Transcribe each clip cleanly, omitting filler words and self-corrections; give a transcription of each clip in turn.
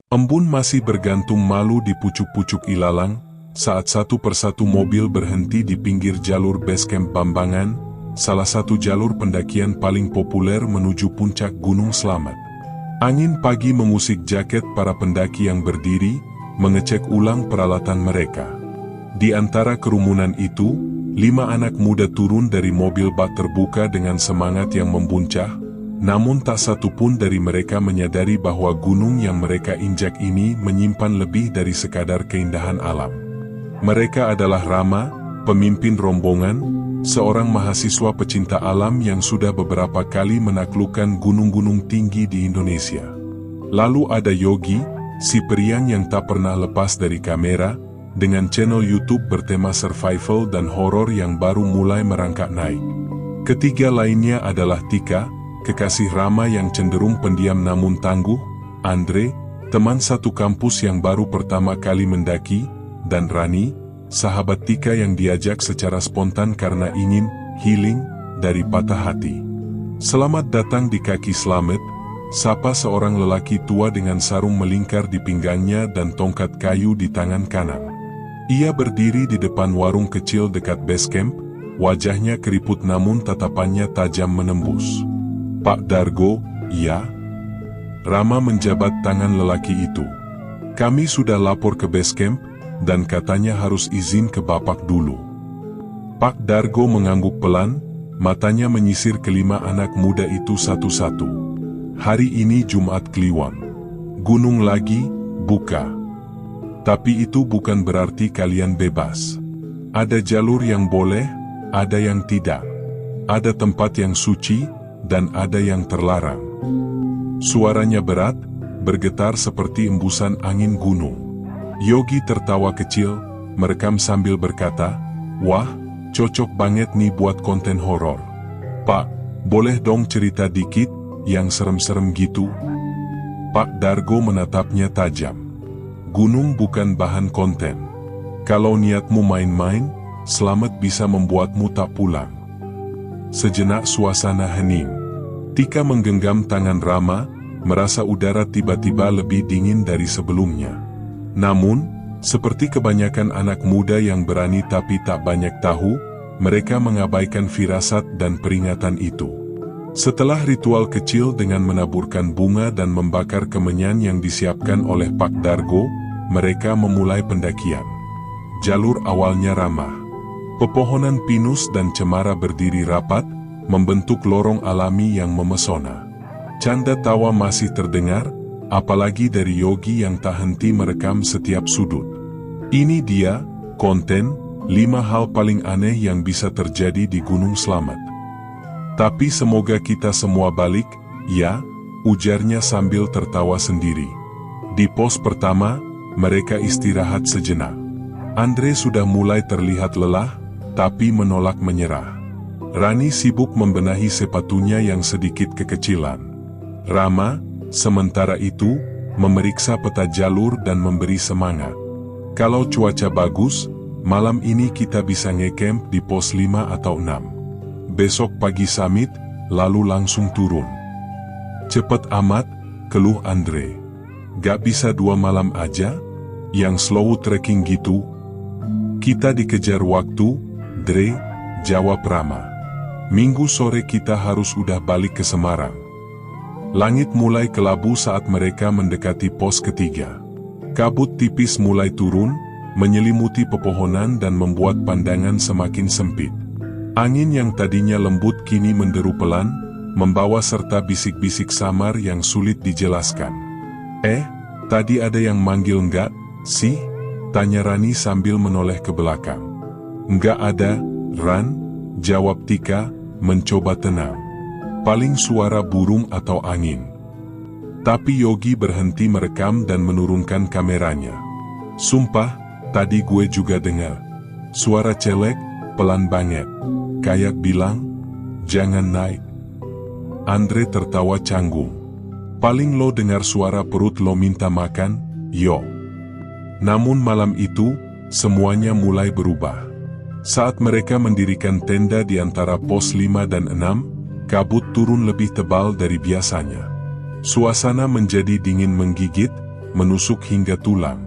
Embun masih bergantung malu di pucuk-pucuk ilalang, saat satu persatu mobil berhenti di pinggir jalur Basecamp Bambangan, salah satu jalur pendakian paling populer menuju puncak Gunung Slamet. Angin pagi mengusik jaket para pendaki yang berdiri, mengecek ulang peralatan mereka. Di antara kerumunan itu, 5 anak muda turun dari mobil bak terbuka dengan semangat yang membuncah, namun tak satu pun dari mereka menyadari bahwa gunung yang mereka injak ini menyimpan lebih dari sekadar keindahan alam. Mereka adalah Rama, pemimpin rombongan, seorang mahasiswa pecinta alam yang sudah beberapa kali menaklukkan gunung-gunung tinggi di Indonesia. Lalu ada Yogi, si periang yang tak pernah lepas dari kamera, dengan channel YouTube bertema survival dan horor yang baru mulai merangkak naik. Ketiga lainnya adalah Tika, kekasih Rama yang cenderung pendiam namun tangguh, Andre, teman satu kampus yang baru pertama kali mendaki, dan Rani, sahabat Tika yang diajak secara spontan karena ingin healing dari patah hati. Selamat datang di kaki Slamet, sapa seorang lelaki tua dengan sarung melingkar di pinggangnya dan tongkat kayu di tangan kanan. Ia berdiri di depan warung kecil dekat Basecamp, wajahnya keriput namun tatapannya tajam menembus. Pak Dargo, iya? Rama menjabat tangan lelaki itu. Kami sudah lapor ke Basecamp, dan katanya harus izin ke Bapak dulu. Pak Dargo mengangguk pelan, matanya menyisir kelima anak muda itu satu-satu. Hari ini Jumat Kliwon. Gunung lagi, buka. Tapi itu bukan berarti kalian bebas. Ada jalur yang boleh, ada yang tidak. Ada tempat yang suci, dan ada yang terlarang. Suaranya berat, bergetar seperti embusan angin gunung. Yogi tertawa kecil, merekam sambil berkata, "Wah, cocok banget nih buat konten horor. Pak, boleh dong cerita dikit, yang serem-serem gitu?" Pak Dargo menatapnya tajam. Gunung bukan bahan konten. Kalau niatmu main-main, Slamet bisa membuatmu tak pulang. Sejenak suasana hening. Tika menggenggam tangan Rama, merasa udara tiba-tiba lebih dingin dari sebelumnya. Namun, seperti kebanyakan anak muda yang berani tapi tak banyak tahu, mereka mengabaikan firasat dan peringatan itu. Setelah ritual kecil dengan menaburkan bunga dan membakar kemenyan yang disiapkan oleh Pak Dargo, mereka memulai pendakian. Jalur awalnya ramah. Pepohonan pinus dan cemara berdiri rapat, membentuk lorong alami yang memesona. Canda tawa masih terdengar, apalagi dari Yogi yang tak henti merekam setiap sudut. Ini dia, konten, 5 hal paling aneh yang bisa terjadi di Gunung Slamet. Tapi semoga kita semua balik, ya, ujarnya sambil tertawa sendiri. Di pos pertama, mereka istirahat sejenak. Andre sudah mulai terlihat lelah, tapi menolak menyerah. Rani sibuk membenahi sepatunya yang sedikit kekecilan. Rama, sementara itu, memeriksa peta jalur dan memberi semangat. Kalau cuaca bagus, malam ini kita bisa ngecamp di pos 5 atau 6. Besok pagi summit, lalu langsung turun. Cepet amat, keluh Andre. Gak bisa 2 malam aja? Yang slow trekking gitu? Kita dikejar waktu, Dre, jawab Rama. Minggu sore kita harus udah balik ke Semarang. Langit mulai kelabu saat mereka mendekati pos ketiga. Kabut tipis mulai turun, menyelimuti pepohonan dan membuat pandangan semakin sempit. Angin yang tadinya lembut kini menderu pelan, membawa serta bisik-bisik samar yang sulit dijelaskan. Tadi ada yang manggil enggak, sih? Tanya Rani sambil menoleh ke belakang. Enggak ada, Ran, jawab Tika, mencoba tenang. Paling suara burung atau angin. Tapi Yogi berhenti merekam dan menurunkan kameranya. Sumpah, tadi gue juga dengar. Suara celek, pelan banget. Kayak bilang, jangan naik. Andre tertawa canggung. Paling lo dengar suara perut lo minta makan, yo. Namun malam itu, semuanya mulai berubah. Saat mereka mendirikan tenda di antara pos 5 dan 6, kabut turun lebih tebal dari biasanya. Suasana menjadi dingin menggigit, menusuk hingga tulang.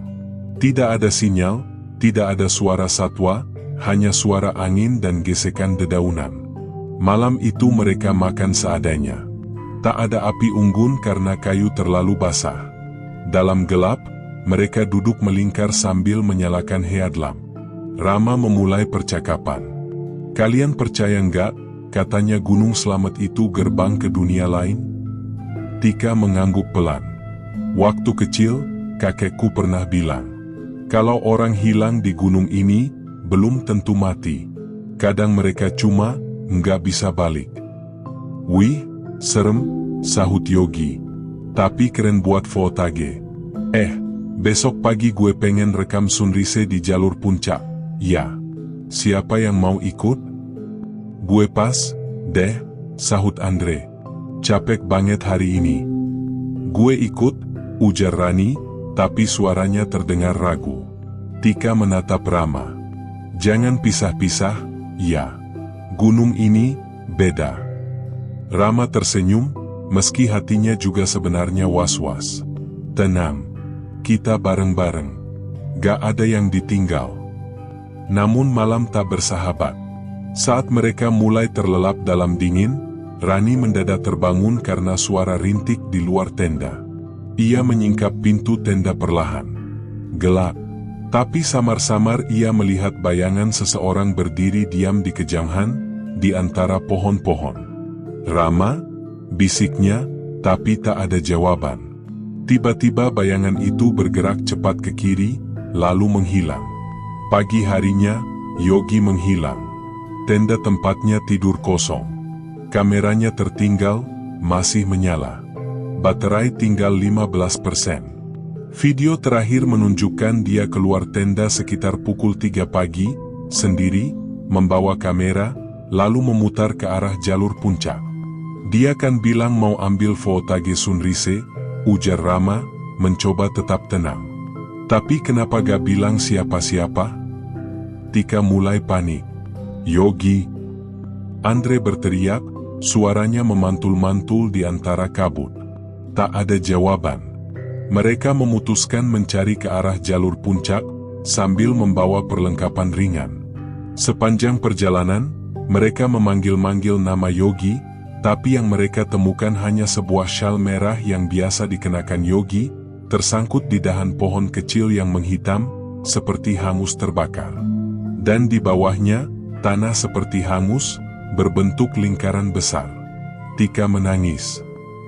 Tidak ada sinyal, tidak ada suara satwa, hanya suara angin dan gesekan dedaunan. Malam itu mereka makan seadanya. Tak ada api unggun karena kayu terlalu basah. Dalam gelap, mereka duduk melingkar sambil menyalakan headlamp. Rama memulai percakapan. "Kalian percaya nggak, katanya Gunung Slamet itu gerbang ke dunia lain?" Tika mengangguk pelan. "Waktu kecil, kakekku pernah bilang, kalau orang hilang di gunung ini, belum tentu mati. Kadang mereka cuma nggak bisa balik." "Wih, serem," sahut Yogi. "Tapi keren buat votage. Besok pagi gue pengen rekam sunrise di jalur puncak." "Ya, siapa yang mau ikut?" "Gue pas, deh," sahut Andre. "Capek banget hari ini." "Gue ikut," ujar Rani, tapi suaranya terdengar ragu. Tika menatap Rama. "Jangan pisah-pisah, ya. Gunung ini beda." Rama tersenyum, meski hatinya juga sebenarnya was-was. "Tenang, kita bareng-bareng. Gak ada yang ditinggal." Namun malam tak bersahabat. Saat mereka mulai terlelap dalam dingin, Rani mendadak terbangun karena suara rintik di luar tenda. Ia menyingkap pintu tenda perlahan. Gelap. Tapi samar-samar ia melihat bayangan seseorang berdiri diam di kejauhan, di antara pohon-pohon. "Rama?" bisiknya, tapi tak ada jawaban. Tiba-tiba bayangan itu bergerak cepat ke kiri, lalu menghilang. Pagi harinya, Yogi menghilang. Tenda tempatnya tidur kosong. Kameranya tertinggal, masih menyala. Baterai tinggal 15%. Video terakhir menunjukkan dia keluar tenda sekitar pukul 3 pagi, sendiri, membawa kamera, lalu memutar ke arah jalur puncak. "Dia kan bilang mau ambil votage sunrise," ujar Rama, mencoba tetap tenang. "Tapi kenapa gak bilang siapa-siapa?" Tika mulai panik. "Yogi!" Andre berteriak, suaranya memantul-mantul di antara kabut. Tak ada jawaban. Mereka memutuskan mencari ke arah jalur puncak, sambil membawa perlengkapan ringan. Sepanjang perjalanan, mereka memanggil-manggil nama Yogi, tapi yang mereka temukan hanya sebuah syal merah yang biasa dikenakan Yogi, tersangkut di dahan pohon kecil yang menghitam, seperti hangus terbakar. Dan di bawahnya, tanah seperti hangus, berbentuk lingkaran besar. Tika menangis.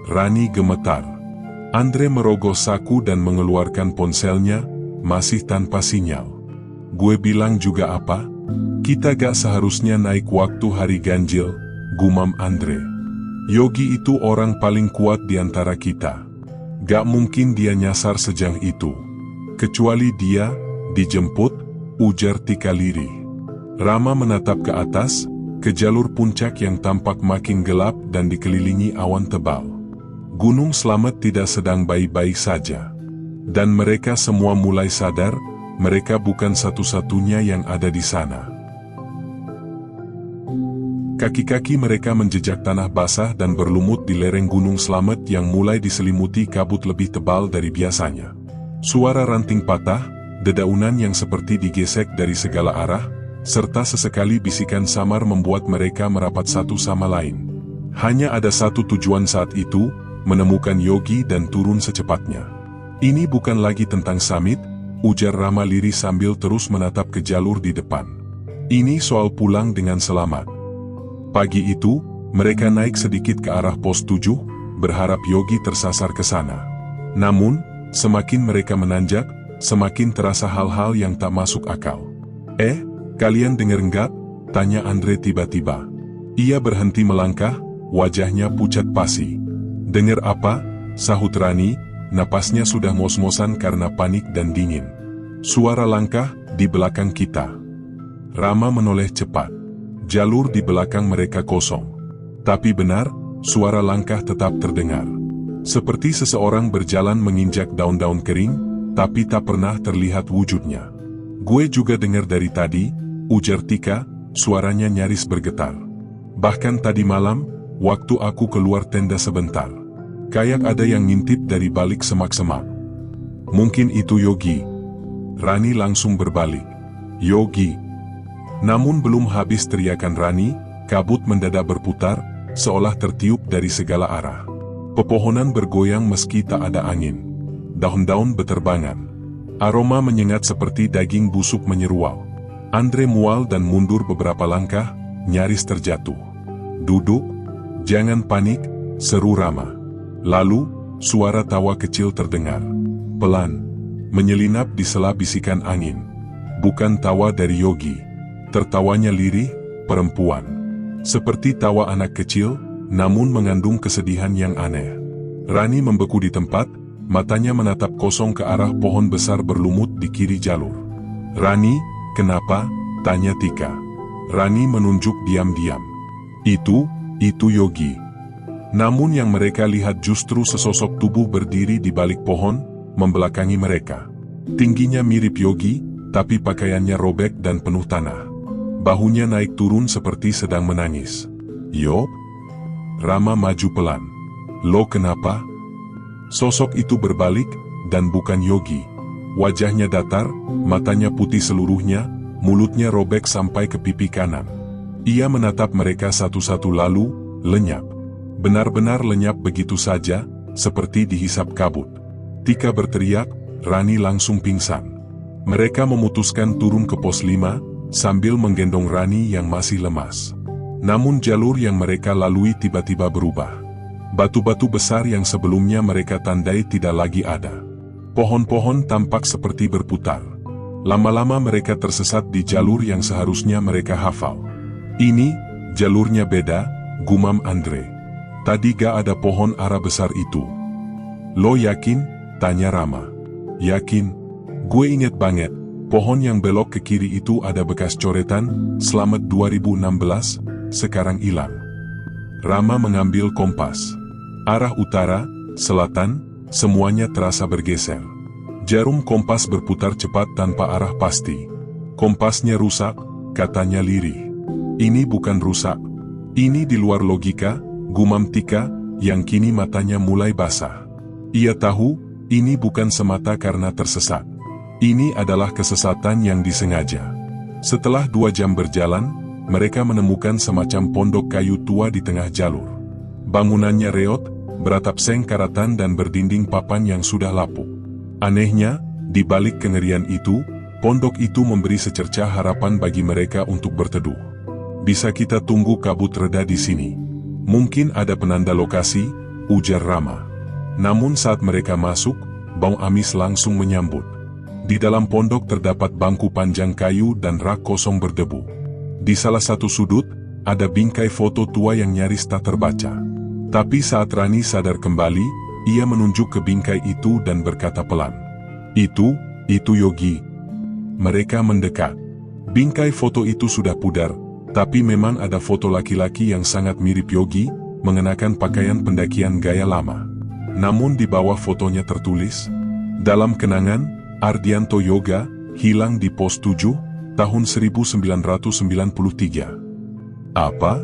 Rani gemetar. Andre merogoh saku dan mengeluarkan ponselnya, masih tanpa sinyal. "Gue bilang juga apa? Kita gak seharusnya naik waktu hari ganjil," gumam Andre. "Yogi itu orang paling kuat di antara kita. Gak mungkin dia nyasar sejauh itu. Kecuali dia dijemput," ujar Tika lirih. Rama menatap ke atas, ke jalur puncak yang tampak makin gelap dan dikelilingi awan tebal. Gunung Slamet tidak sedang baik-baik saja. Dan mereka semua mulai sadar, mereka bukan satu-satunya yang ada di sana. Kaki-kaki mereka menjejak tanah basah dan berlumut di lereng Gunung Slamet yang mulai diselimuti kabut lebih tebal dari biasanya. Suara ranting patah, dedaunan yang seperti digesek dari segala arah, serta sesekali bisikan samar membuat mereka merapat satu sama lain. Hanya ada satu tujuan saat itu, menemukan Yogi dan turun secepatnya. "Ini bukan lagi tentang Samit," ujar Rama lirih sambil terus menatap ke jalur di depan. "Ini soal pulang dengan selamat." Pagi itu, mereka naik sedikit ke arah pos 7, berharap Yogi tersasar ke sana. Namun, semakin mereka menanjak, semakin terasa hal-hal yang tak masuk akal. Kalian dengar nggak?" tanya Andre tiba-tiba. Ia berhenti melangkah, wajahnya pucat pasi. "Dengar apa?" sahut Rani, napasnya sudah ngos-ngosan karena panik dan dingin. "Suara langkah di belakang kita." Rama menoleh cepat. Jalur di belakang mereka kosong. Tapi benar, suara langkah tetap terdengar. Seperti seseorang berjalan menginjak daun-daun kering, tapi tak pernah terlihat wujudnya. "Gue juga dengar dari tadi," ujar Tika, suaranya nyaris bergetar. "Bahkan tadi malam, waktu aku keluar tenda sebentar. Kayak ada yang ngintip dari balik semak-semak." Mungkin itu Yogi. Rani langsung berbalik. Yogi. Namun belum habis teriakan Rani, kabut mendadak berputar, seolah tertiup dari segala arah. Pepohonan bergoyang meski tak ada angin. Daun-daun beterbangan. Aroma menyengat seperti daging busuk menyeruau. Andre mual dan mundur beberapa langkah, nyaris terjatuh. Duduk, jangan panik, seru Rama. Lalu, suara tawa kecil terdengar. Pelan, menyelinap di sela bisikan angin. Bukan tawa dari Yogi. Tertawanya lirih, perempuan. Seperti tawa anak kecil, namun mengandung kesedihan yang aneh. Rani membeku di tempat, matanya menatap kosong ke arah pohon besar berlumut di kiri jalur. Rani, kenapa? Tanya Tika. Rani menunjuk diam-diam. Itu Yogi. Namun yang mereka lihat justru sesosok tubuh berdiri di balik pohon, membelakangi mereka. Tingginya mirip Yogi, tapi pakaiannya robek dan penuh tanah. Bahunya naik turun seperti sedang menangis. Yo? Rama maju pelan. Lo kenapa? Sosok itu berbalik, dan bukan Yogi. Wajahnya datar, matanya putih seluruhnya, mulutnya robek sampai ke pipi kanan. Ia menatap mereka satu-satu lalu, lenyap. Benar-benar lenyap begitu saja, seperti dihisap kabut. Tika berteriak, Rani langsung pingsan. Mereka memutuskan turun ke pos 5, sambil menggendong Rani yang masih lemas. Namun jalur yang mereka lalui tiba-tiba berubah. Batu-batu besar yang sebelumnya mereka tandai tidak lagi ada. Pohon-pohon tampak seperti berputar. Lama-lama mereka tersesat di jalur yang seharusnya mereka hafal. Ini, jalurnya beda, gumam Andre. Tadi gak ada pohon ara besar itu. Lo yakin? Tanya Rama. Yakin? Gue inget banget, pohon yang belok ke kiri itu ada bekas coretan, selamat 2016, sekarang hilang. Rama mengambil kompas. Arah utara, selatan, semuanya terasa bergeser. Jarum kompas berputar cepat tanpa arah pasti. Kompasnya rusak, katanya lirih. Ini bukan rusak. Ini di luar logika, gumam Tika, yang kini matanya mulai basah. Ia tahu, ini bukan semata karena tersesat. Ini adalah kesesatan yang disengaja. Setelah 2 jam berjalan, mereka menemukan semacam pondok kayu tua di tengah jalur. Bangunannya reot, beratap seng karatan dan berdinding papan yang sudah lapuk. Anehnya, di balik kengerian itu, pondok itu memberi secercah harapan bagi mereka untuk berteduh. Bisa kita tunggu kabut reda di sini. Mungkin ada penanda lokasi, ujar Rama. Namun saat mereka masuk, bau amis langsung menyambut. Di dalam pondok terdapat bangku panjang kayu dan rak kosong berdebu. Di salah satu sudut, ada bingkai foto tua yang nyaris tak terbaca. Tapi saat Rani sadar kembali, ia menunjuk ke bingkai itu dan berkata pelan. Itu Yogi. Mereka mendekat. Bingkai foto itu sudah pudar, tapi memang ada foto laki-laki yang sangat mirip Yogi, mengenakan pakaian pendakian gaya lama. Namun di bawah fotonya tertulis, dalam kenangan, Ardianto Yoga, hilang di pos 7, tahun 1993. Apa?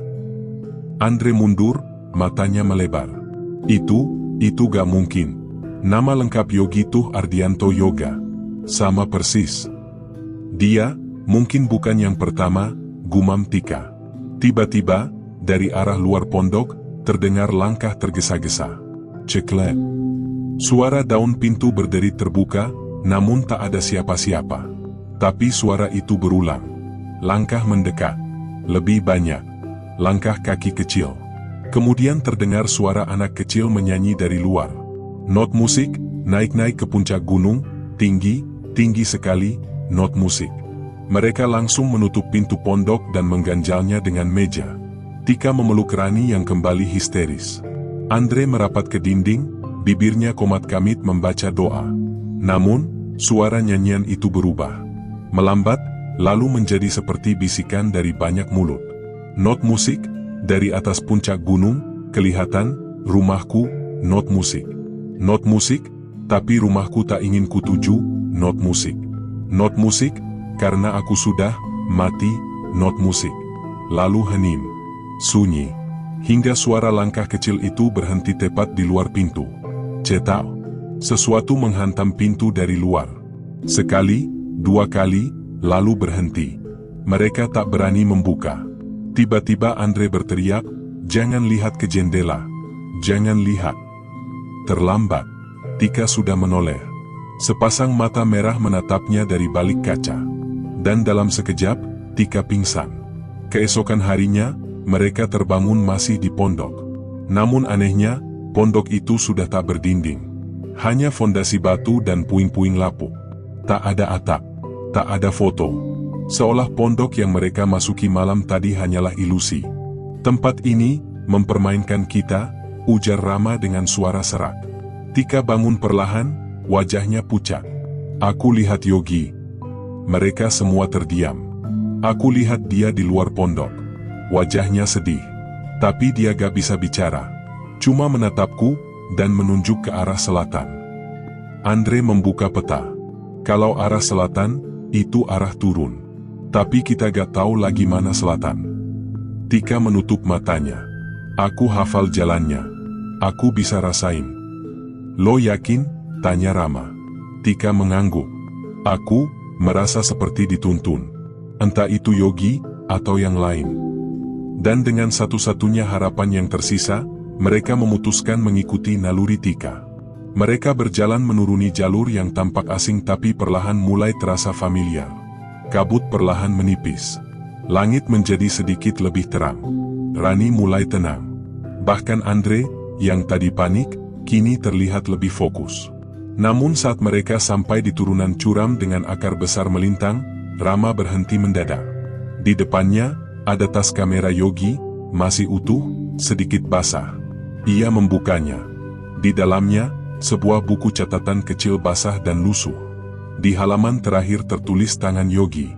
Andre mundur, matanya melebar. Itu gak mungkin. Nama lengkap Yogi tuh Ardianto Yoga. Sama persis. Dia, mungkin bukan yang pertama, gumam Tika. Tiba-tiba, dari arah luar pondok, terdengar langkah tergesa-gesa. Ceklek. Suara daun pintu berderi terbuka, namun tak ada siapa-siapa. Tapi suara itu berulang. Langkah mendekat. Lebih banyak. Langkah kaki kecil. Kemudian terdengar suara anak kecil menyanyi dari luar. Not musik, naik-naik ke puncak gunung, tinggi, tinggi sekali, not musik. Mereka langsung menutup pintu pondok dan mengganjalnya dengan meja. Tika memeluk Rani yang kembali histeris. Andre merapat ke dinding, bibirnya komat kamit membaca doa. Namun, suara nyanyian itu berubah. Melambat, lalu menjadi seperti bisikan dari banyak mulut. Not musik, dari atas puncak gunung, kelihatan, rumahku, not musik. Not musik, tapi rumahku tak ingin kutuju, not musik. Not musik, karena aku sudah mati, not musik. Lalu hening. Sunyi. Hingga suara langkah kecil itu berhenti tepat di luar pintu. Cetak. Sesuatu menghantam pintu dari luar. Sekali, dua kali, lalu berhenti. Mereka tak berani membuka. Tiba-tiba Andre berteriak, "Jangan lihat ke jendela. Jangan lihat." Terlambat. Tika sudah menoleh. Sepasang mata merah menatapnya dari balik kaca. Dan dalam sekejap, Tika pingsan. Keesokan harinya, mereka terbangun masih di pondok. Namun anehnya, pondok itu sudah tak berdinding. Hanya fondasi batu dan puing-puing lapuk. Tak ada atap. Tak ada foto. Seolah pondok yang mereka masuki malam tadi hanyalah ilusi. "Tempat ini mempermainkan kita," ujar Rama dengan suara serak. Tika bangun perlahan, wajahnya pucat. "Aku lihat Yogi." Mereka semua terdiam. "Aku lihat dia di luar pondok." Wajahnya sedih. Tapi dia gak bisa bicara. Cuma menatapku dan menunjuk ke arah selatan. Andre membuka peta. Kalau arah selatan, itu arah turun. Tapi kita gak tahu lagi mana selatan. Tika menutup matanya. "Aku hafal jalannya. Aku bisa rasain." "Lo yakin?" tanya Rama. Tika mengangguk. "Aku merasa seperti dituntun. Entah itu Yogi atau yang lain." Dan dengan satu-satunya harapan yang tersisa, mereka memutuskan mengikuti naluri Tika. Mereka berjalan menuruni jalur yang tampak asing tapi perlahan mulai terasa familiar. Kabut perlahan menipis. Langit menjadi sedikit lebih terang. Rani mulai tenang. Bahkan Andre, yang tadi panik, kini terlihat lebih fokus. Namun saat mereka sampai di turunan curam dengan akar besar melintang, Rama berhenti mendadak. Di depannya, ada tas kamera Yogi, masih utuh, sedikit basah. Ia membukanya. Di dalamnya, sebuah buku catatan kecil basah dan lusuh. Di halaman terakhir tertulis tangan Yogi.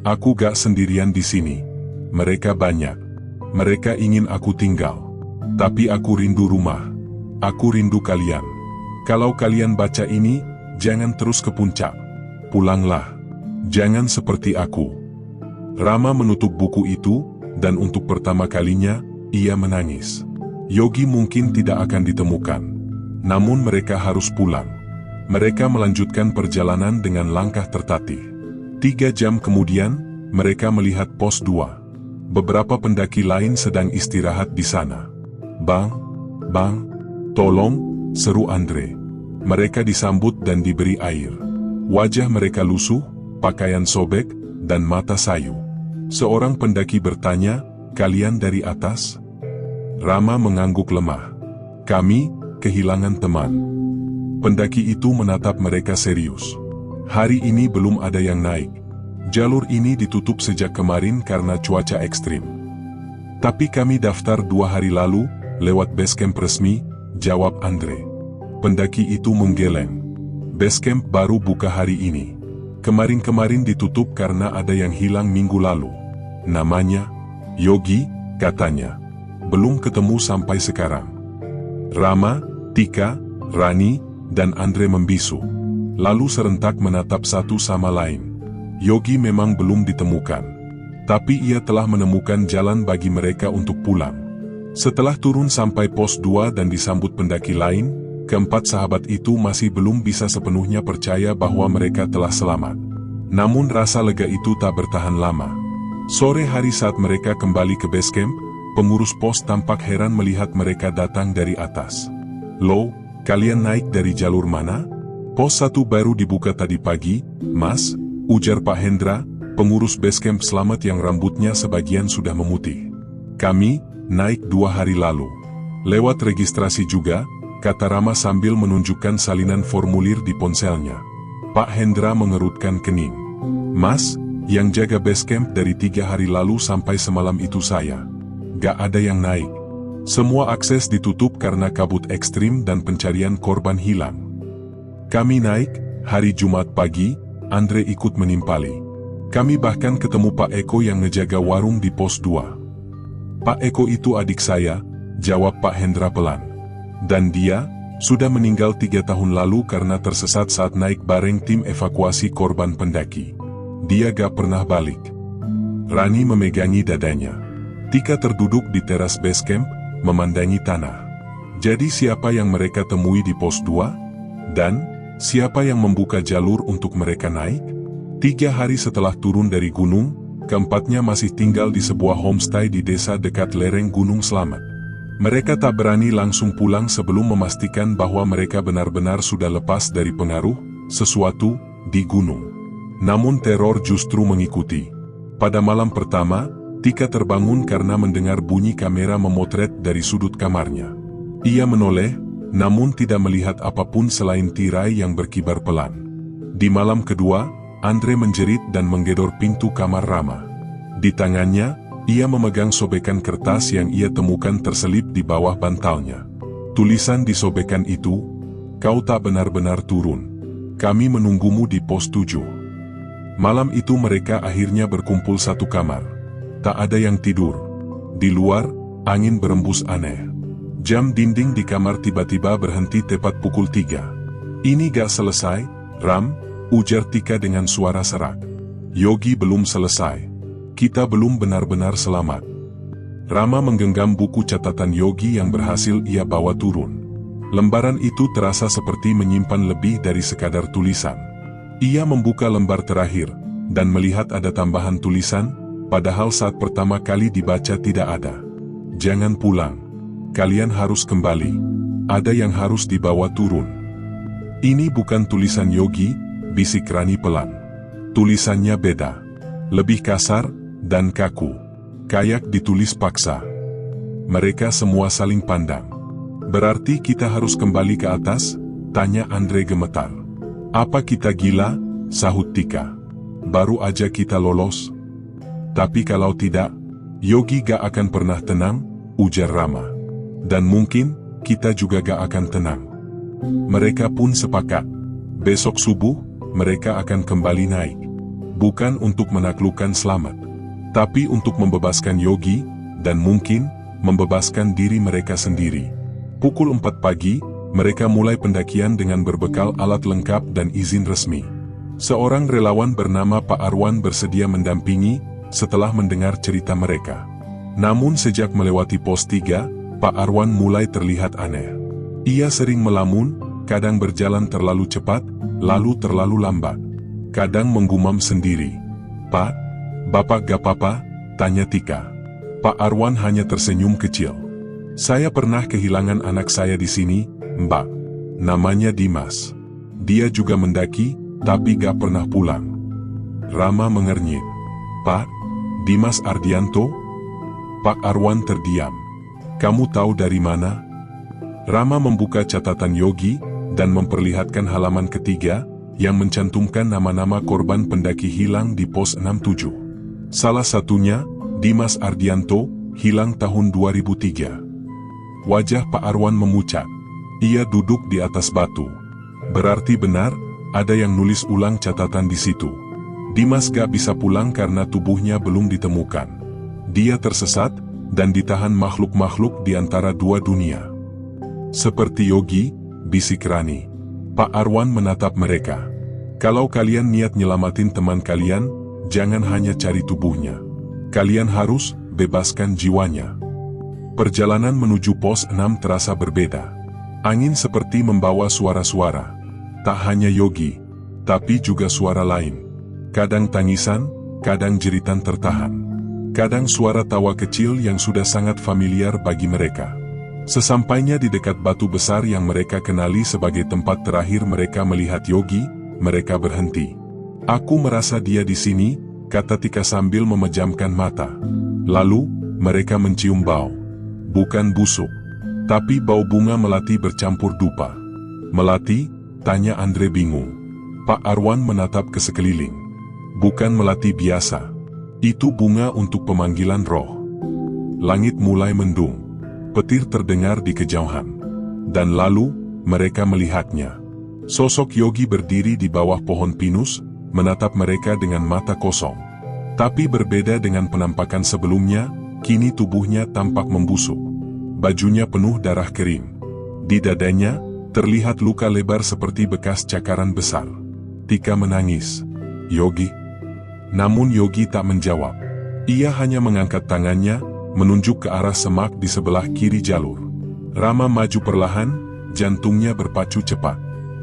"Aku gak sendirian di sini. Mereka banyak. Mereka ingin aku tinggal. Tapi aku rindu rumah. Aku rindu kalian. Kalau kalian baca ini, jangan terus ke puncak. Pulanglah. Jangan seperti aku." Rama menutup buku itu, dan untuk pertama kalinya, ia menangis. Yogi mungkin tidak akan ditemukan. Namun mereka harus pulang. Mereka melanjutkan perjalanan dengan langkah tertatih. 3 jam kemudian, mereka melihat pos 2. Beberapa pendaki lain sedang istirahat di sana. Bang, tolong," seru Andre. Mereka disambut dan diberi air. Wajah mereka lusuh, pakaian sobek, dan mata sayu. Seorang pendaki bertanya, "Kalian dari atas?" Rama mengangguk lemah. "Kami kehilangan teman." Pendaki itu menatap mereka serius. "Hari ini belum ada yang naik. Jalur ini ditutup sejak kemarin karena cuaca ekstrim." "Tapi kami daftar 2 hari lalu, lewat basecamp resmi," jawab Andre. Pendaki itu menggeleng. "Basecamp baru buka hari ini. Kemarin-kemarin ditutup karena ada yang hilang minggu lalu. Namanya Yogi," katanya. "Belum ketemu sampai sekarang." Rama, Tika, Rani, dan Andre membisu. Lalu serentak menatap satu sama lain. Yogi memang belum ditemukan. Tapi ia telah menemukan jalan bagi mereka untuk pulang. Setelah turun sampai pos 2 dan disambut pendaki lain, keempat sahabat itu masih belum bisa sepenuhnya percaya bahwa mereka telah selamat. Namun rasa lega itu tak bertahan lama. Sore hari saat mereka kembali ke base camp, pengurus pos tampak heran melihat mereka datang dari atas. "Loh, kalian naik dari jalur mana?" "Pos 1 baru dibuka tadi pagi, Mas," ujar Pak Hendra, pengurus base camp selamat yang rambutnya sebagian sudah memutih. "Kami naik 2 hari lalu. Lewat registrasi juga," kata Rama sambil menunjukkan salinan formulir di ponselnya. Pak Hendra mengerutkan kening. "Mas, yang jaga base camp dari 3 hari lalu sampai semalam itu saya. Gak ada yang naik. Semua akses ditutup karena kabut ekstrim dan pencarian korban hilang. Kami naik, hari Jumat pagi," Andre ikut menimpali. "Kami bahkan ketemu Pak Eko yang ngejaga warung di pos 2. "Pak Eko itu adik saya," jawab Pak Hendra pelan. "Dan dia sudah meninggal 3 tahun lalu karena tersesat saat naik bareng tim evakuasi korban pendaki. Dia gak pernah balik." Rani memegangi dadanya. Tika terduduk di teras base camp, memandangi tanah. "Jadi siapa yang mereka temui di pos 2? Dan, siapa yang membuka jalur untuk mereka naik? 3 hari setelah turun dari gunung, keempatnya masih tinggal di sebuah homestay di desa dekat lereng Gunung Slamet. Mereka tak berani langsung pulang sebelum memastikan bahwa mereka benar-benar sudah lepas dari pengaruh sesuatu di gunung. Namun teror justru mengikuti. Pada malam pertama, Tika terbangun karena mendengar bunyi kamera memotret dari sudut kamarnya. Ia menoleh, namun tidak melihat apapun selain tirai yang berkibar pelan. Di malam kedua, Andre menjerit dan menggedor pintu kamar Rama. Di tangannya, ia memegang sobekan kertas yang ia temukan terselip di bawah bantalnya. Tulisan di sobekan itu, "Kau tak benar-benar turun. Kami menunggumu di pos 7. Malam itu mereka akhirnya berkumpul satu kamar. Tak ada yang tidur. Di luar, angin berembus aneh. Jam dinding di kamar tiba-tiba berhenti tepat pukul 3. "Ini gak selesai, Ram," ujar Tika dengan suara serak. "Yogi belum selesai. Kita belum benar-benar selamat." Rama menggenggam buku catatan Yogi yang berhasil ia bawa turun. Lembaran itu terasa seperti menyimpan lebih dari sekadar tulisan. Ia membuka lembar terakhir, dan melihat ada tambahan tulisan, padahal saat pertama kali dibaca tidak ada. "Jangan pulang. Kalian harus kembali. Ada yang harus dibawa turun." "Ini bukan tulisan Yogi," bisik Rani pelan. "Tulisannya beda. Lebih kasar, dan kaku. Kayak ditulis paksa." Mereka semua saling pandang. "Berarti kita harus kembali ke atas?" tanya Andre gemetar. "Apa kita gila?" sahut Tika. "Baru aja kita lolos." "Tapi kalau tidak, Yogi gak akan pernah tenang," ujar Rama. "Dan mungkin, kita juga gak akan tenang." Mereka pun sepakat. Besok subuh, mereka akan kembali naik. Bukan untuk menaklukkan Slamet, tapi untuk membebaskan Yogi, dan mungkin, membebaskan diri mereka sendiri. Pukul 4 pagi, mereka mulai pendakian dengan berbekal alat lengkap dan izin resmi. Seorang relawan bernama Pak Arwan bersedia mendampingi, setelah mendengar cerita mereka. Namun sejak melewati pos 3, Pak Arwan mulai terlihat aneh. Ia sering melamun, kadang berjalan terlalu cepat, lalu terlalu lambat. Kadang menggumam sendiri. "Pak, Bapak gak apa-apa?" tanya Tika. Pak Arwan hanya tersenyum kecil. "Saya pernah kehilangan anak saya di sini, Mbak. Namanya Dimas. Dia juga mendaki, tapi gak pernah pulang." Rama mengernyit. "Pak, Dimas Ardianto?" Pak Arwan terdiam. "Kamu tahu dari mana?" Rama membuka catatan Yogi, dan memperlihatkan halaman ketiga, yang mencantumkan nama-nama korban pendaki hilang di pos 67. Salah satunya, Dimas Ardianto, hilang tahun 2003. Wajah Pak Arwan memucat. Ia duduk di atas batu. Berarti benar, ada yang nulis ulang catatan di situ. Dimas gak bisa pulang karena tubuhnya belum ditemukan. Dia tersesat, dan ditahan makhluk-makhluk di antara dua dunia. "Seperti Yogi," bisik Rani. Pak Arwan menatap mereka. "Kalau kalian niat nyelamatin teman kalian, jangan hanya cari tubuhnya. Kalian harus bebaskan jiwanya." Perjalanan menuju pos 6 terasa berbeda. Angin seperti membawa suara-suara. Tak hanya Yogi, tapi juga suara lain. Kadang tangisan, kadang jeritan tertahan. Kadang suara tawa kecil yang sudah sangat familiar bagi mereka. Sesampainya di dekat batu besar yang mereka kenali sebagai tempat terakhir mereka melihat Yogi, mereka berhenti. "Aku merasa dia di sini," kata Tika sambil memejamkan mata. Lalu, mereka mencium bau. Bukan busuk, tapi bau bunga melati bercampur dupa. "Melati?" tanya Andre bingung. Pak Arwan menatap ke sekeliling. "Bukan melati biasa. Itu bunga untuk pemanggilan roh." Langit mulai mendung. Petir terdengar di kejauhan. Dan lalu, mereka melihatnya. Sosok Yogi berdiri di bawah pohon pinus, menatap mereka dengan mata kosong. Tapi berbeda dengan penampakan sebelumnya, kini tubuhnya tampak membusuk. Bajunya penuh darah kering. Di dadanya, terlihat luka lebar seperti bekas cakaran besar. Tika menangis. "Yogi?" Namun Yogi tak menjawab. Ia hanya mengangkat tangannya, menunjuk ke arah semak di sebelah kiri jalur. Rama maju perlahan, jantungnya berpacu cepat.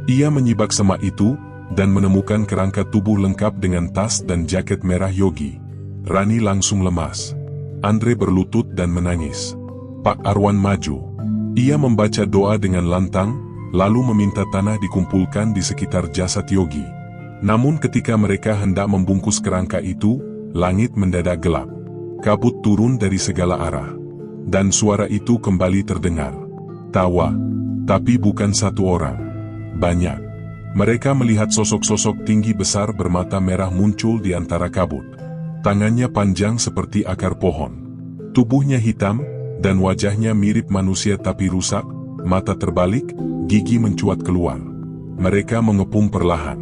Ia menyibak semak itu, dan menemukan kerangka tubuh lengkap dengan tas dan jaket merah Yogi. Rani langsung lemas. Andre berlutut dan menangis. Pak Arwan maju. Ia membaca doa dengan lantang, lalu meminta tanah dikumpulkan di sekitar jasad Yogi. Namun ketika mereka hendak membungkus kerangka itu, langit mendadak gelap. Kabut turun dari segala arah. Dan suara itu kembali terdengar. Tawa. Tapi bukan satu orang. Banyak. Mereka melihat sosok-sosok tinggi besar bermata merah muncul di antara kabut. Tangannya panjang seperti akar pohon. Tubuhnya hitam, dan wajahnya mirip manusia tapi rusak, mata terbalik, gigi mencuat keluar. Mereka mengepung perlahan.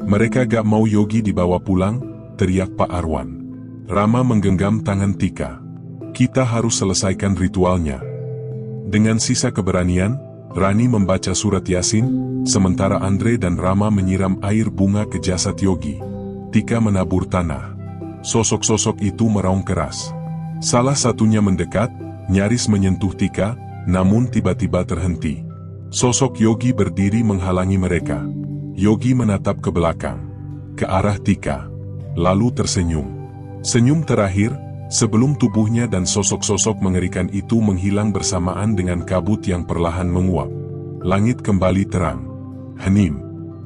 Mereka gak mau Yogi dibawa pulang, teriak Pak Arwan. Rama menggenggam tangan Tika. Kita harus selesaikan ritualnya. Dengan sisa keberanian, Rani membaca surat Yasin, sementara Andre dan Rama menyiram air bunga ke jasad Yogi. Tika menabur tanah. Sosok-sosok itu meraung keras. Salah satunya mendekat, nyaris menyentuh Tika, namun tiba-tiba terhenti. Sosok Yogi berdiri menghalangi mereka. Yogi menatap ke belakang, ke arah Tika, lalu tersenyum. Senyum terakhir, sebelum tubuhnya dan sosok-sosok mengerikan itu menghilang bersamaan dengan kabut yang perlahan menguap. Langit kembali terang. Hening.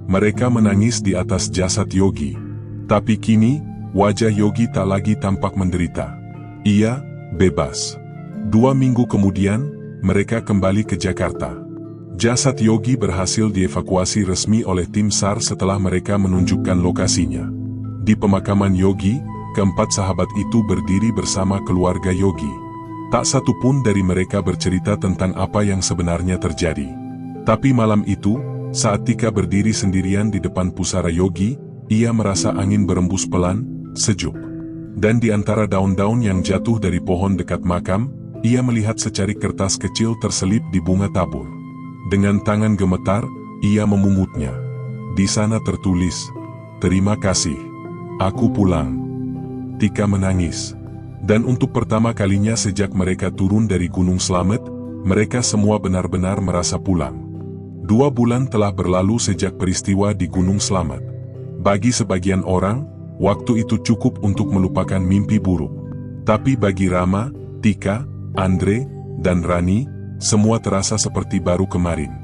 Mereka menangis di atas jasad Yogi. Tapi kini, wajah Yogi tak lagi tampak menderita. Ia bebas. 2 minggu kemudian, mereka kembali ke Jakarta. Jasad Yogi berhasil dievakuasi resmi oleh tim SAR setelah mereka menunjukkan lokasinya. Di pemakaman Yogi, keempat sahabat itu berdiri bersama keluarga Yogi. Tak satu pun dari mereka bercerita tentang apa yang sebenarnya terjadi. Tapi malam itu, saat Tika berdiri sendirian di depan pusara Yogi, ia merasa angin berembus pelan, sejuk. Dan di antara daun-daun yang jatuh dari pohon dekat makam, ia melihat secarik kertas kecil terselip di bunga tabur. Dengan tangan gemetar, ia memungutnya. Di sana tertulis, "Terima kasih. Aku pulang." Tika menangis. Dan untuk pertama kalinya sejak mereka turun dari Gunung Slamet, mereka semua benar-benar merasa pulang. 2 bulan telah berlalu sejak peristiwa di Gunung Slamet. Bagi sebagian orang, waktu itu cukup untuk melupakan mimpi buruk. Tapi bagi Rama, Tika, Andre, dan Rani, semua terasa seperti baru kemarin.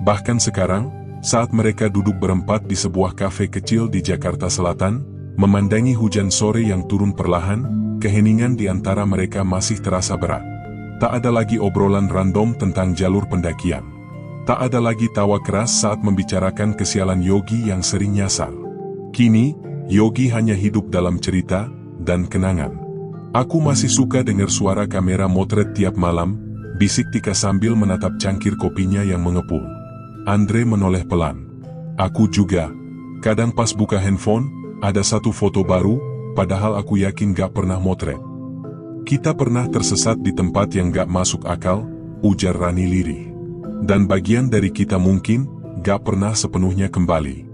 Bahkan sekarang, saat mereka duduk berempat di sebuah kafe kecil di Jakarta Selatan, memandangi hujan sore yang turun perlahan, keheningan di antara mereka masih terasa berat. Tak ada lagi obrolan random tentang jalur pendakian. Tak ada lagi tawa keras saat membicarakan kesialan Yogi yang sering nyasar. Kini, Yogi hanya hidup dalam cerita dan kenangan. Aku masih suka dengar suara kamera motret tiap malam, bisik Tika sambil menatap cangkir kopinya yang mengepul. Andre menoleh pelan. Aku juga. Kadang pas buka handphone, ada satu foto baru, padahal aku yakin gak pernah motret. Kita pernah tersesat di tempat yang gak masuk akal, ujar Rani lirih. Dan bagian dari kita mungkin, gak pernah sepenuhnya kembali.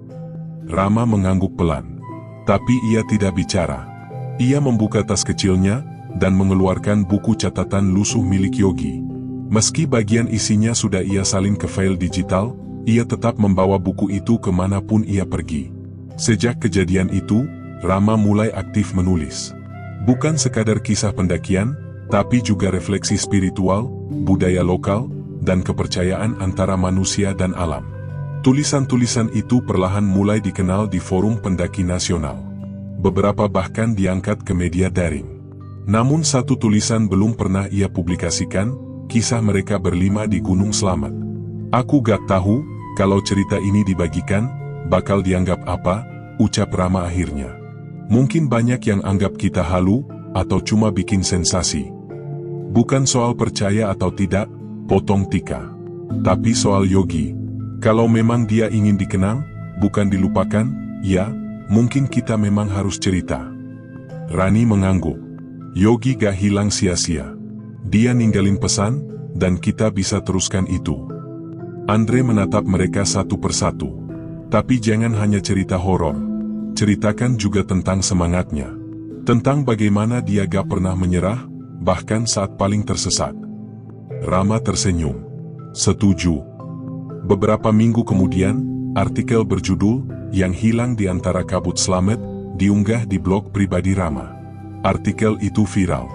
Rama mengangguk pelan. Tapi ia tidak bicara. Ia membuka tas kecilnya, dan mengeluarkan buku catatan lusuh milik Yogi. Meski bagian isinya sudah ia salin ke file digital, ia tetap membawa buku itu kemanapun ia pergi. Sejak kejadian itu, Rama mulai aktif menulis. Bukan sekadar kisah pendakian, tapi juga refleksi spiritual, budaya lokal, dan kepercayaan antara manusia dan alam. Tulisan-tulisan itu perlahan mulai dikenal di forum pendaki nasional. Beberapa bahkan diangkat ke media daring. Namun satu tulisan belum pernah ia publikasikan, kisah mereka berlima di Gunung Slamet. Aku gak tahu, kalau cerita ini dibagikan, bakal dianggap apa, ucap Rama akhirnya. Mungkin banyak yang anggap kita halu, atau cuma bikin sensasi. Bukan soal percaya atau tidak, potong Tika. Tapi soal Yogi. Kalau memang dia ingin dikenang, bukan dilupakan, ya, mungkin kita memang harus cerita. Rani mengangguk. Yogi gak hilang sia-sia. Dia ninggalin pesan, dan kita bisa teruskan itu. Andre menatap mereka satu persatu. Tapi jangan hanya cerita horor. Ceritakan juga tentang semangatnya. Tentang bagaimana dia gak pernah menyerah, bahkan saat paling tersesat. Rama tersenyum. Setuju. Beberapa minggu kemudian, Artikel berjudul, "Yang Hilang di Antara Kabut Slamet", diunggah di blog pribadi Rama. Artikel itu viral.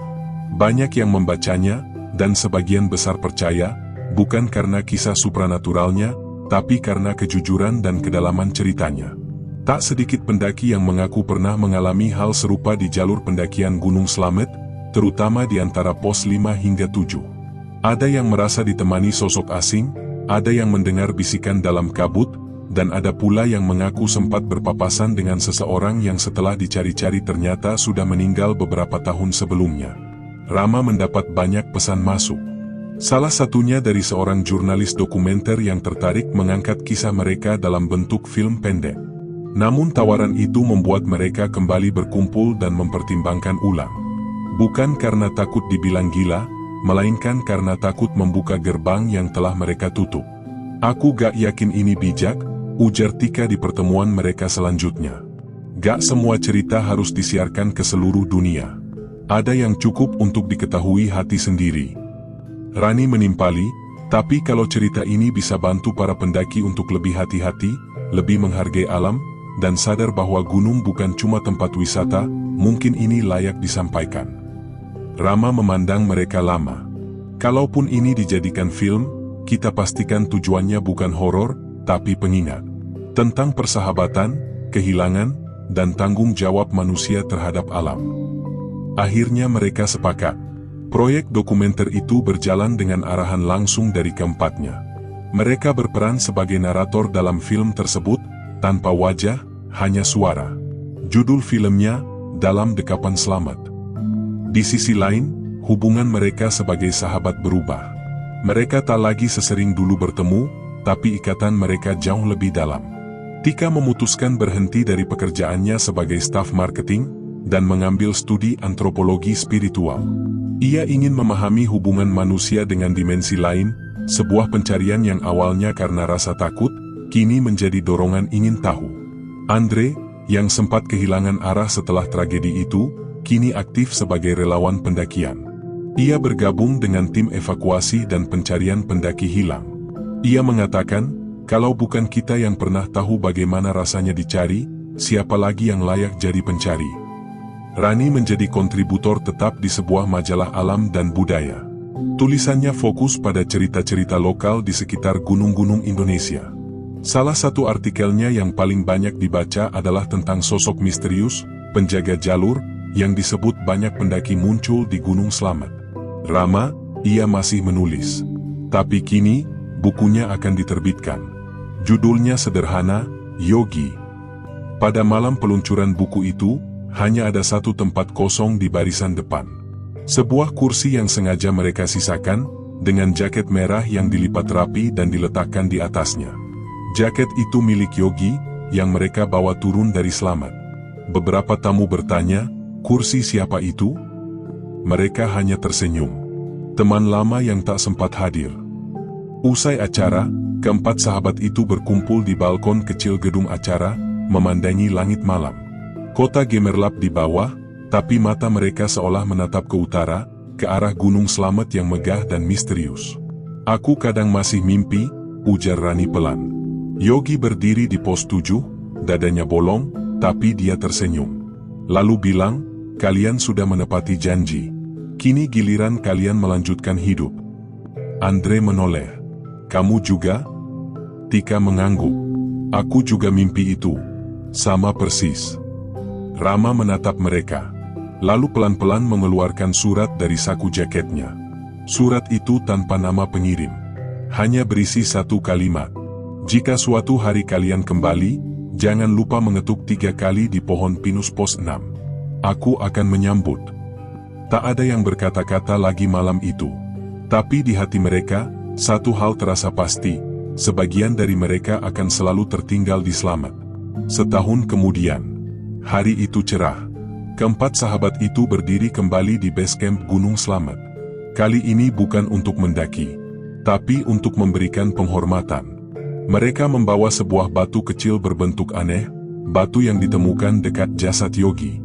Banyak yang membacanya, dan sebagian besar percaya, bukan karena kisah supranaturalnya, tapi karena kejujuran dan kedalaman ceritanya. Tak sedikit pendaki yang mengaku pernah mengalami hal serupa di jalur pendakian Gunung Slamet, terutama di antara pos 5 hingga 7. Ada yang merasa ditemani sosok asing, ada yang mendengar bisikan dalam kabut, dan ada pula yang mengaku sempat berpapasan dengan seseorang yang setelah dicari-cari ternyata sudah meninggal beberapa tahun sebelumnya. Rama mendapat banyak pesan masuk. Salah satunya dari seorang jurnalis dokumenter yang tertarik mengangkat kisah mereka dalam bentuk film pendek. Namun tawaran itu membuat mereka kembali berkumpul dan mempertimbangkan ulang. Bukan karena takut dibilang gila, melainkan karena takut membuka gerbang yang telah mereka tutup. "Aku gak yakin ini bijak," ujar Tika di pertemuan mereka selanjutnya. "Gak semua cerita harus disiarkan ke seluruh dunia. Ada yang cukup untuk diketahui hati sendiri." Rani menimpali, "Tapi kalau cerita ini bisa bantu para pendaki untuk lebih hati-hati, lebih menghargai alam, dan sadar bahwa gunung bukan cuma tempat wisata, mungkin ini layak disampaikan." Rama memandang mereka lama. "Kalaupun ini dijadikan film, kita pastikan tujuannya bukan horor, tapi pengingat. Tentang persahabatan, kehilangan, dan tanggung jawab manusia terhadap alam." Akhirnya mereka sepakat. Proyek dokumenter itu berjalan dengan arahan langsung dari keempatnya. Mereka berperan sebagai narator dalam film tersebut, tanpa wajah, hanya suara. Judul filmnya, "Dalam Dekapan Slamet". Di sisi lain, hubungan mereka sebagai sahabat berubah. Mereka tak lagi sesering dulu bertemu, tapi ikatan mereka jauh lebih dalam. Tika memutuskan berhenti dari pekerjaannya sebagai staf marketing, dan mengambil studi antropologi spiritual. Ia ingin memahami hubungan manusia dengan dimensi lain, sebuah pencarian yang awalnya karena rasa takut, kini menjadi dorongan ingin tahu. Andre, yang sempat kehilangan arah setelah tragedi itu, kini aktif sebagai relawan pendakian. Ia bergabung dengan tim evakuasi dan pencarian pendaki hilang. Ia mengatakan, "Kalau bukan kita yang pernah tahu bagaimana rasanya dicari, siapa lagi yang layak jadi pencari?" Rani menjadi kontributor tetap di sebuah majalah alam dan budaya. Tulisannya fokus pada cerita-cerita lokal di sekitar gunung-gunung Indonesia. Salah satu artikelnya yang paling banyak dibaca adalah tentang sosok misterius, penjaga jalur, yang disebut banyak pendaki muncul di Gunung Slamet. "Rama, ia masih menulis. Tapi kini, bukunya akan diterbitkan. Judulnya sederhana, Yogi." Pada malam peluncuran buku itu, hanya ada satu tempat kosong di barisan depan. Sebuah kursi yang sengaja mereka sisakan, dengan jaket merah yang dilipat rapi dan diletakkan di atasnya. Jaket itu milik Yogi, yang mereka bawa turun dari Slamet. Beberapa tamu bertanya, "Kursi siapa itu?" Mereka hanya tersenyum. Teman lama yang tak sempat hadir. Usai acara, keempat sahabat itu berkumpul di balkon kecil gedung acara, memandangi langit malam. Kota gemerlap di bawah, tapi mata mereka seolah menatap ke utara, ke arah Gunung Slamet yang megah dan misterius. "Aku kadang masih mimpi," ujar Rani pelan. Yogi berdiri di pos 7, dadanya bolong, tapi dia tersenyum. Lalu bilang, "Kalian sudah menepati janji. Kini giliran kalian melanjutkan hidup." Andre menoleh. "Kamu juga?" Tika mengangguk. "Aku juga mimpi itu. Sama persis." Rama menatap mereka. Lalu pelan-pelan mengeluarkan surat dari saku jaketnya. Surat itu tanpa nama pengirim. Hanya berisi satu kalimat. "Jika suatu hari kalian kembali, jangan lupa mengetuk 3 kali di pohon pinus pos 6. Aku akan menyambut." Tak ada yang berkata-kata lagi malam itu. Tapi di hati mereka, satu hal terasa pasti, sebagian dari mereka akan selalu tertinggal di Slamet. Setahun kemudian, hari itu cerah. Keempat sahabat itu berdiri kembali di base camp Gunung Slamet. Kali ini bukan untuk mendaki, tapi untuk memberikan penghormatan. Mereka membawa sebuah batu kecil berbentuk aneh, batu yang ditemukan dekat jasad Yogi.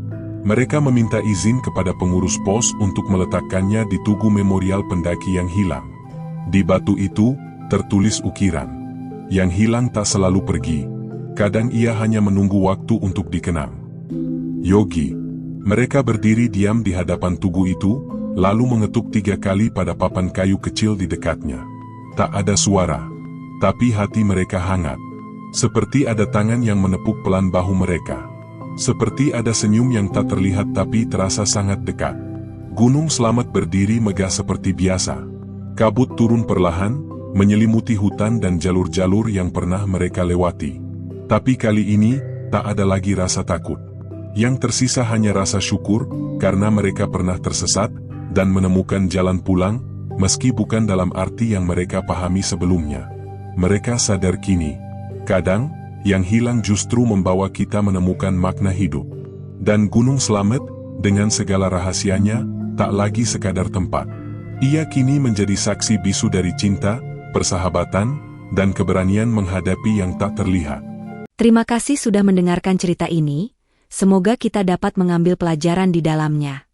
Mereka meminta izin kepada pengurus pos untuk meletakkannya di tugu memorial pendaki yang hilang. Di batu itu, tertulis ukiran, Yang hilang tak selalu pergi. Kadang ia hanya menunggu waktu untuk dikenang. Yogi. Mereka berdiri diam di hadapan tugu itu, lalu mengetuk 3 kali pada papan kayu kecil di dekatnya. Tak ada suara, tapi hati mereka hangat. Seperti ada tangan yang menepuk pelan bahu mereka. Seperti ada senyum yang tak terlihat tapi terasa sangat dekat. Gunung Slamet berdiri megah seperti biasa. Kabut turun perlahan, menyelimuti hutan dan jalur-jalur yang pernah mereka lewati. Tapi kali ini, tak ada lagi rasa takut. Yang tersisa hanya rasa syukur, karena mereka pernah tersesat, dan menemukan jalan pulang, meski bukan dalam arti yang mereka pahami sebelumnya. Mereka sadar kini, kadang, yang hilang justru membawa kita menemukan makna hidup. Dan Gunung Slamet, dengan segala rahasianya, tak lagi sekadar tempat. Ia kini menjadi saksi bisu dari cinta, persahabatan, dan keberanian menghadapi yang tak terlihat. Terima kasih sudah mendengarkan cerita ini, semoga kita dapat mengambil pelajaran di dalamnya.